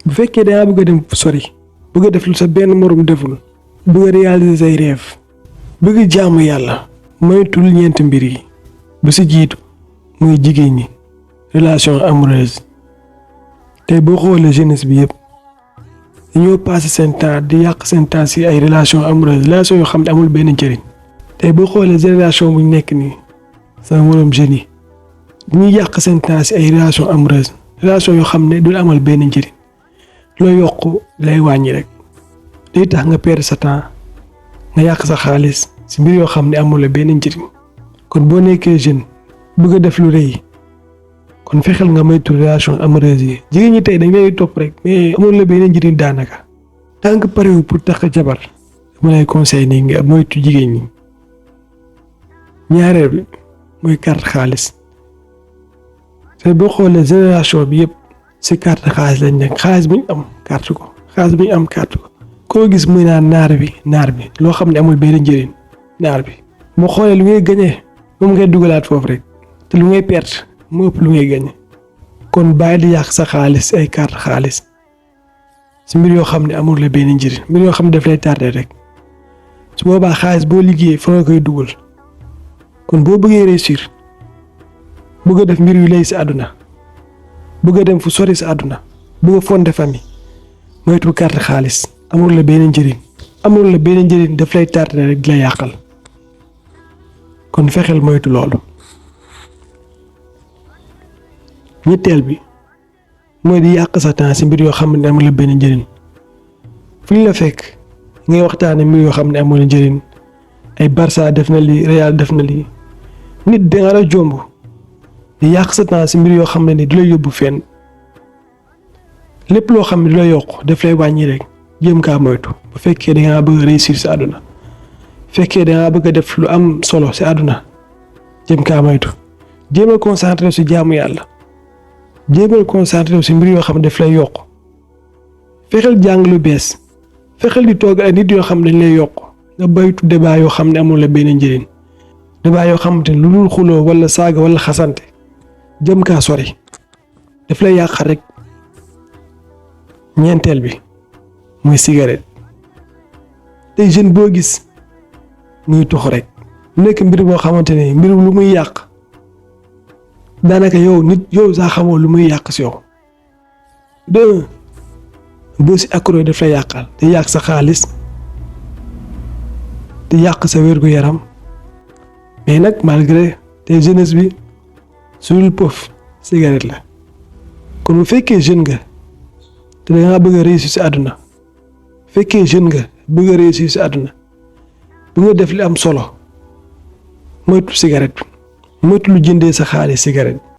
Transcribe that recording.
bu fekkee dangaa bëgg a dem sori bëgg a def lu sa benn morom deful bëgg a réaliser say rêve bëgg jaamu yàlla moytul ñeenti mbir yi bu si jiitu muy jigéen ñi relation amoureuse tey boo xoolee jeunesse bi yëpp dañoo passé seen temps di yàq seen temps si ay relation amoureuse relation yoo xam ne amul benn njëriñ tey boo xoolee génération bu ñu nekk nii sama morom jeunes yi dañuy yàq seen temps si ay relation amoureuse relation yoo xam ne du amal benn njëriñ loo yokk lay wàññi rek day tax nga perdre sa temps nga yàq sa xaalis si mbir yoo xam ne amul benn njëriñ kon boo nekkee jeune bëgg a def lu rëy kon fexeel nga moytu relation amoureuse yi jigéen ñi tey dañ lay topp rek mais amul la benn njëriñ daanaka tant que parewu pour tax jabar dama lay conseil nii nga moytu jigéen ñi. ñaareel bi mooy carte xaalis te boo xoolee génération bi yëpp si carte xaalis lañ nekk xaalis bu ñu am carte ko xaalis bu ñu am carte ko koo gis muy naan naar bi loo xam ne amul benn njëriñ naar bi moo xoolee lu ngay gañee moom ngay dugalaat foofu rek te lu ngay perte moo ëpp lu ngay gañe kon bàyyi di yàq sa xaalis ay carte xaalis si mbir yoo xam ne amul la benn njëriñ mbir yoo xam ne daf lay tardé rek su boobaa xaalis boo liggéeyee fa nga koy dugal kon boo bëggee réussir bëgg a def mbir yu lay si àdduna bëgg a dem fu sori si àdduna bëgg a fonder famille moytu carte xaalis amul la benn njëriñ daf lay tardé rek di la yàqal kon fexeel moytu loolu. ñetteel bi mooy di yàq sa temps si mbir yoo xam ne amul la benn njëriñ fu ñu la fekk ngay waxtaane mbir yoo xam ne amul njëriñ ay Barça def na lii Real def na lii nit danga la jomb di yàq sa temps si mbir yoo xam ne ni du la yóbbu fenn lépp loo xam ne du la yokk daf lay wàññi rek jéem kaa moytu bu fekkee dangaa bëgg a réussir si àdduna fekkee dangaa bëgg a def lu am solo si àdduna jéem kaa moytu jéem a concentré si jaamu yàlla jéemal concentré si mbir yoo xam ne daf lay yokk fexeel jàng lu bees fexeel di toog ay nit yoo xam ne dañ lay yokk nga baytu débat yoo xam ne amul la benn njëriñ débat yoo xamante ne lu dul xuloo wala saaga wala xasante jëm kaa sori daf lay yàq rek. ñeenteel bi muy cigarette tey jeune boo gis muy tux rek nekk mbir boo xamante ne mbir lu muy yàq daanaka yow saa xamoo lu muy yàq si yow boo si accro daf lay yàqal te yàq sa xaalis te yàq sa wér-gu-yaram mais nag malgré te jeunesse bi sulul pof cigarette la kon bu fekkee jeune nga te dangaa bëgg a réussir si àdduna fekkee jeune nga bëgg a réussir si àdduna bu nga def li am solo moytu cigarette moytu lu jëndee sa xaalis cigarette